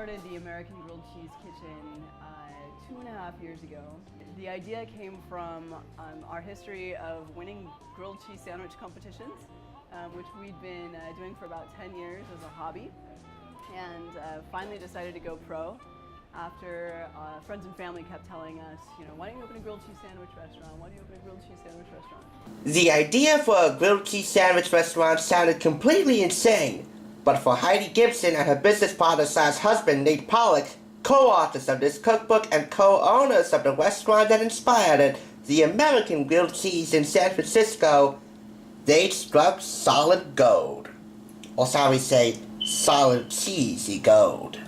started the American Grilled Cheese Kitchen 2.5 years ago. The idea came from our history of winning grilled cheese sandwich competitions, which we'd been doing for about 10 years as a hobby, and finally decided to go pro after friends and family kept telling us, you know, why don't you open a grilled cheese sandwich restaurant? Why don't you open a grilled cheese sandwich restaurant? The idea for a grilled cheese sandwich restaurant sounded completely insane, but for Heidi Gibson and her business partner/husband Nate Pollak, co-authors of this cookbook and co-owners of the restaurant that inspired it, the American Grilled Cheese in San Francisco, they struck solid gold. Or shall we say, solid cheesy gold.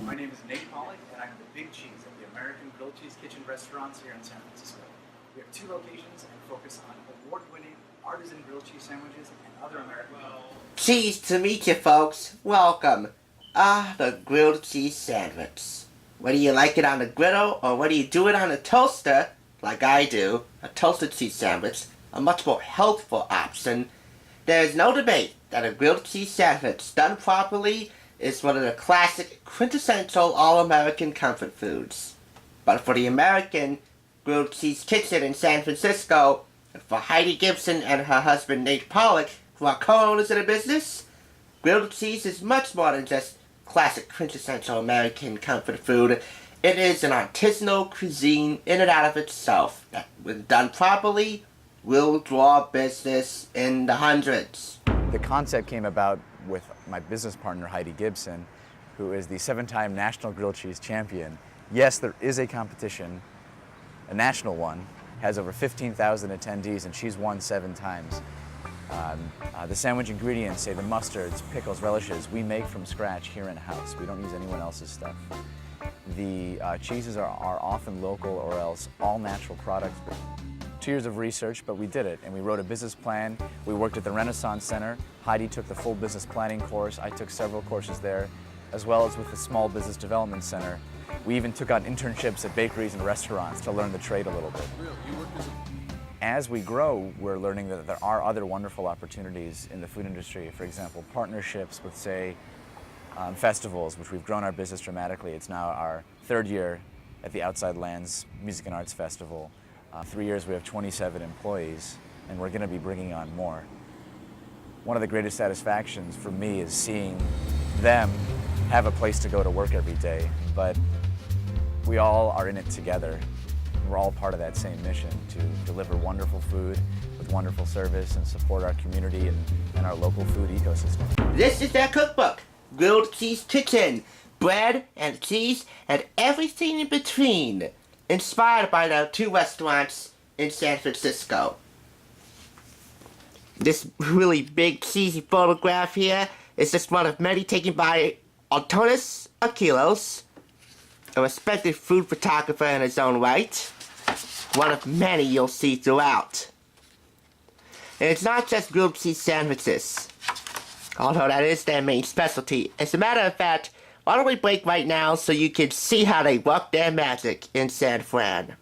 My name is Nate Pollak, and I'm the big cheese of the American Grilled Cheese Kitchen restaurants here in San Francisco. We have 2 locations and focus on award-winning artisan grilled cheese sandwiches and other American food. Cheese to meet you folks. Welcome. The grilled cheese sandwich. Whether you like it on the griddle or whether you do it on a toaster, like I do, a toasted cheese sandwich, a much more healthful option, there is no debate that a grilled cheese sandwich done properly is one of the classic, quintessential all-American comfort foods. But for the American Grilled Cheese Kitchen in San Francisco, and for Heidi Gibson and her husband Nate Pollak, who are co-owners of the business, grilled cheese is much more than just classic, quintessential American comfort food. It is an artisanal cuisine in and out of itself that, when done properly, will draw business in the hundreds. The concept came about with my business partner Heidi Gibson, who is the 7-time national grilled cheese champion. Yes, there is a competition, a national one, has over 15,000 attendees, and she's won 7 times. The sandwich ingredients, say the mustards, pickles, relishes, we make from scratch here in-house. We don't use anyone else's stuff. The cheeses are often local or else all natural products. 2 years of research, but we did it, and we wrote a business plan. We worked at the Renaissance Center. Heidi took the full business planning course. I took several courses there, as well as with the Small Business Development Center. We even took on internships at bakeries and restaurants to learn the trade a little bit. As we grow, we're learning that there are other wonderful opportunities in the food industry. For example, partnerships with, say, festivals, which we've grown our business dramatically. It's now our 3rd year at the Outside Lands Music and Arts Festival. 3 years, we have 27 employees, and we're going to be bringing on more. One of the greatest satisfactions for me is seeing them have a place to go to work every day, but we all are in it together. We're all part of that same mission to deliver wonderful food with wonderful service and support our community and our local food ecosystem. This is their cookbook, Grilled Cheese Kitchen, bread and cheese and everything in between, inspired by their 2 restaurants in San Francisco. This really big cheesy photograph here is just one of many taken by Antonis Aquilos, a respected food photographer in his own right, one of many you'll see throughout. And it's not just grilled cheese sandwiches, although that is their main specialty. As a matter of fact, why don't we break right now so you can see how they work their magic in San Fran.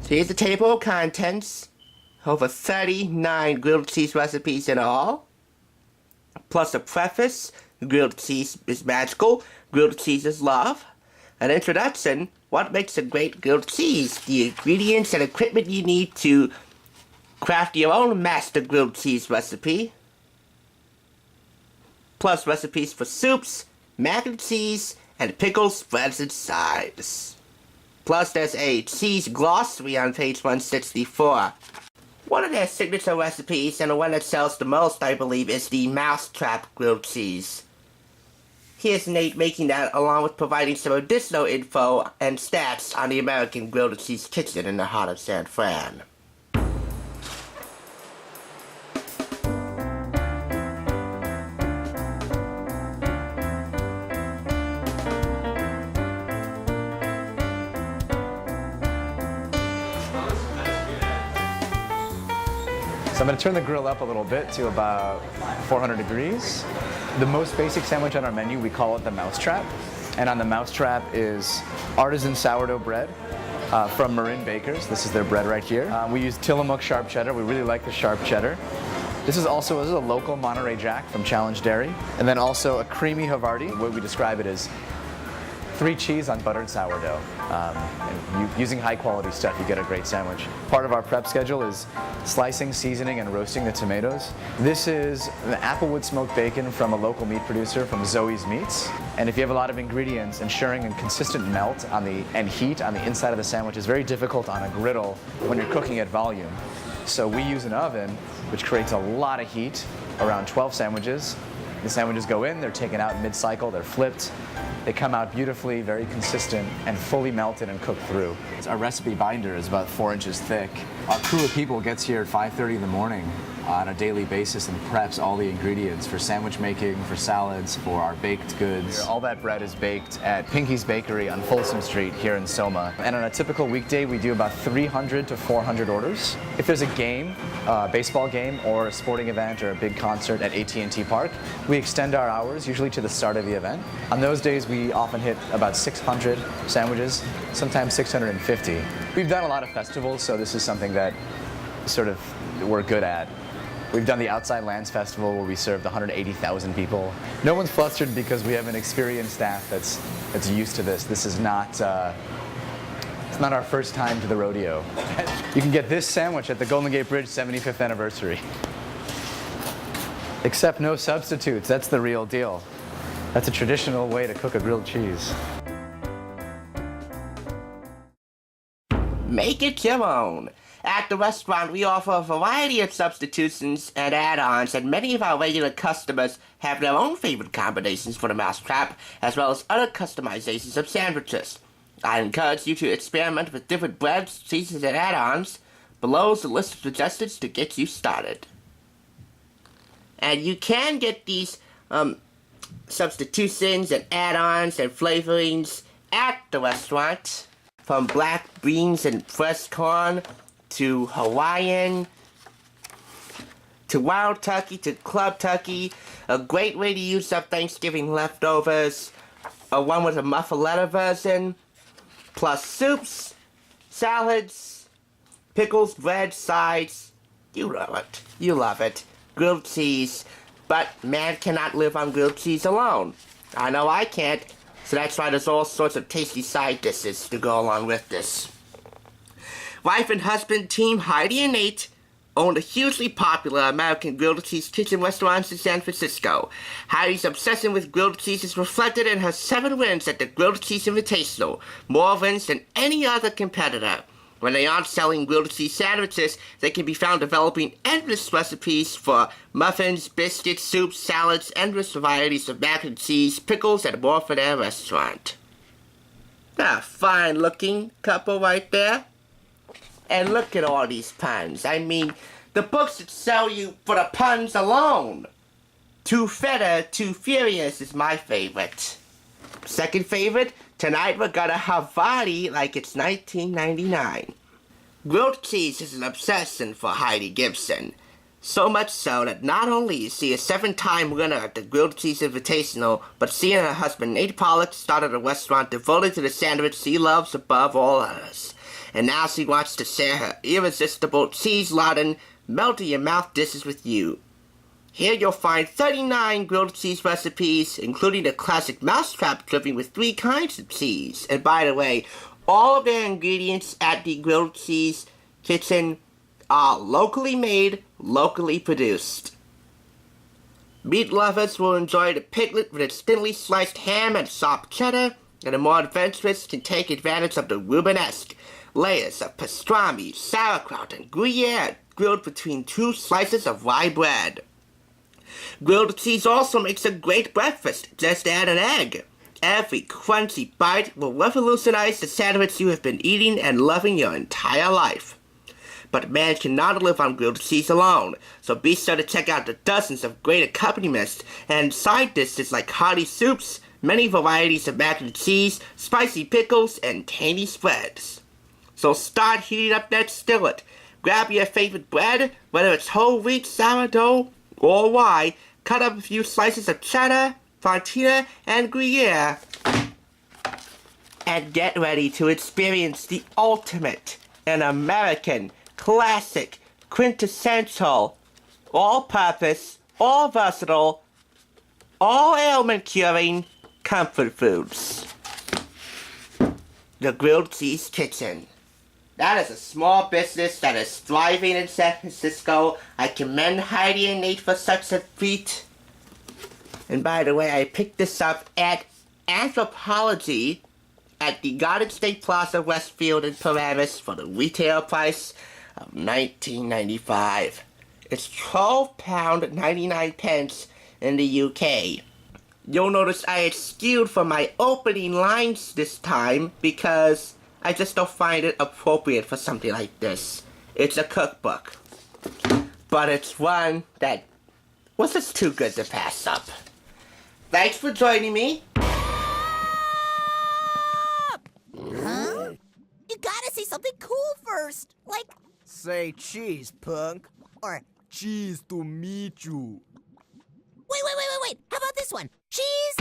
Here's the table of contents. Over 39 grilled cheese recipes in all. Plus a preface, grilled cheese is magical, grilled cheese is love. An introduction, what makes a great grilled cheese, the ingredients and equipment you need to Craft your own master grilled cheese recipe, plus recipes for soups, mac and cheese, and pickles, spreads, and sides. Plus there's a cheese glossary on page 164. One of their signature recipes, and the one that sells the most, I believe, is the Mousetrap grilled cheese. Here's Nate making that, along with providing some additional info and stats on the American Grilled Cheese Kitchen in the heart of San Fran. So I'm going to turn the grill up a little bit to about 400 degrees. The most basic sandwich on our menu, we call it the Mousetrap. And on the Mousetrap is artisan sourdough bread from Marin Bakers. This is their bread right here. We use Tillamook sharp cheddar. We really like the sharp cheddar. This is a local Monterey Jack from Challenge Dairy. And then also a creamy Havarti. The way we describe it is 3 cheese on buttered sourdough. Using high quality stuff, you get a great sandwich. Part of our prep schedule is slicing, seasoning, and roasting the tomatoes. This is an applewood smoked bacon from a local meat producer from Zoe's Meats. And if you have a lot of ingredients, ensuring a consistent melt and heat on the inside of the sandwich is very difficult on a griddle when you're cooking at volume. So we use an oven which creates a lot of heat, around 12 sandwiches. The sandwiches go in, they're taken out mid-cycle, they're flipped. They come out beautifully, very consistent, and fully melted and cooked through. Our recipe binder is about 4 inches thick. Our crew of people gets here at 5:30 in the morning on a daily basis and preps all the ingredients for sandwich making, for salads, for our baked goods. All that bread is baked at Pinky's Bakery on Folsom Street here in Soma. And on a typical weekday, we do about 300 to 400 orders. If there's a game, a baseball game, or a sporting event or a big concert at AT&T Park, we extend our hours, usually to the start of the event. On those days, we often hit about 600 sandwiches, sometimes 650. We've done a lot of festivals, so this is something that we're good at. We've done the Outside Lands Festival where we served 180,000 people. No one's flustered because we have an experienced staff that's used to this. This is not, it's not our first time to the rodeo. You can get this sandwich at the Golden Gate Bridge 75th anniversary. Except no substitutes, that's the real deal. That's a traditional way to cook a grilled cheese. Make it your own. At the restaurant, we offer a variety of substitutions and add-ons, and many of our regular customers have their own favorite combinations for the Mousetrap, as well as other customizations of sandwiches. I encourage you to experiment with different breads, cheeses, and add-ons. Below is a list of suggestions to get you started. And you can get these substitutions and add-ons and flavorings at the restaurant, from black beans and fresh corn to Hawaiian, to wild turkey, to club turkey. A great way to use up Thanksgiving leftovers. One with a muffaletta version, plus soups, salads, pickles, bread, sides. You love it. You love it. Grilled cheese. But man cannot live on grilled cheese alone. I know I can't. So that's why there's all sorts of tasty side dishes to go along with this. Wife and husband team Heidi and Nate own the hugely popular American grilled cheese kitchen restaurants in San Francisco. Heidi's obsession with grilled cheese is reflected in her 7 wins at the Grilled Cheese Invitational, more wins than any other competitor. When they aren't selling grilled cheese sandwiches, they can be found developing endless recipes for muffins, biscuits, soups, salads, endless varieties of mac and cheese, pickles, and more for their restaurant. A fine-looking couple right there. And look at all these puns. I mean, the books that sell you for the puns alone. Too Feta, Too Furious is my favorite. Second favorite, tonight we're gonna Havarti like it's 1999. Grilled cheese is an obsession for Heidi Gibson. So much so that not only is she a 7-time winner at the Grilled Cheese Invitational, but she and her husband Nate Pollak started a restaurant devoted to the sandwich she loves above all others. And now she wants to share her irresistible cheese-laden, melt-in-your-mouth dishes with you. Here you'll find 39 grilled cheese recipes, including the classic Mousetrap dripping with 3 kinds of cheese. And by the way, all of their ingredients at the Grilled Cheese Kitchen All locally made, locally produced. Meat lovers will enjoy the piglet with its thinly sliced ham and soft cheddar, and the more adventurous can take advantage of the Rubenesque layers of pastrami, sauerkraut, and Gruyere grilled between two slices of rye bread. Grilled cheese also makes a great breakfast. Just add an egg. Every crunchy bite will revolutionize the sandwich you have been eating and loving your entire life. But man cannot live on grilled cheese alone, so be sure to check out the dozens of great accompaniments and side dishes like hearty soups, many varieties of mac and cheese, spicy pickles, and tangy spreads. So start heating up that skillet. Grab your favorite bread, whether it's whole wheat, sourdough, or rye, cut up a few slices of cheddar, fontina, and Gruyere, and get ready to experience the ultimate and American classic, quintessential, all-purpose, all-versatile, all-ailment-curing comfort foods. The Grilled Cheese Kitchen. That is a small business that is thriving in San Francisco. I commend Heidi and Nate for such a feat. And by the way, I picked this up at Anthropology at the Garden State Plaza Westfield in Paramus for the retail price of $19.95. It's £12.99 in the UK. You'll notice I had skewed for my opening lines this time because I just don't find it appropriate for something like this. It's a cookbook, but it's one that was just too good to pass up. Thanks for joining me. Huh? You gotta say something cool first, like... Say cheese, punk. Or cheese to meet you. Wait. How about this one? Cheese?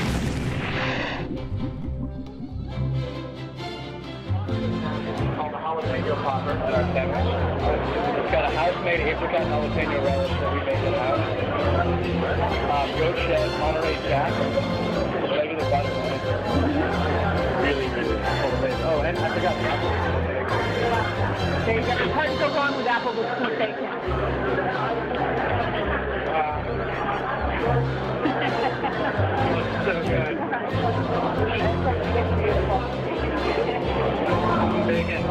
Called a jalapeno popper in our sandwich. It's got a house-made apricot jalapeno relish that we make in the house. Goat shed, Monterey Jack, regular butter. Really homemade. Oh, and I forgot the apple. There you go. You can't go wrong with apple with sweet bacon. So good. Bacon.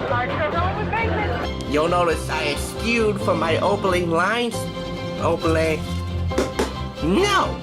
Hard to go wrong with bacon. You'll notice I had skewed for my opening lines. No!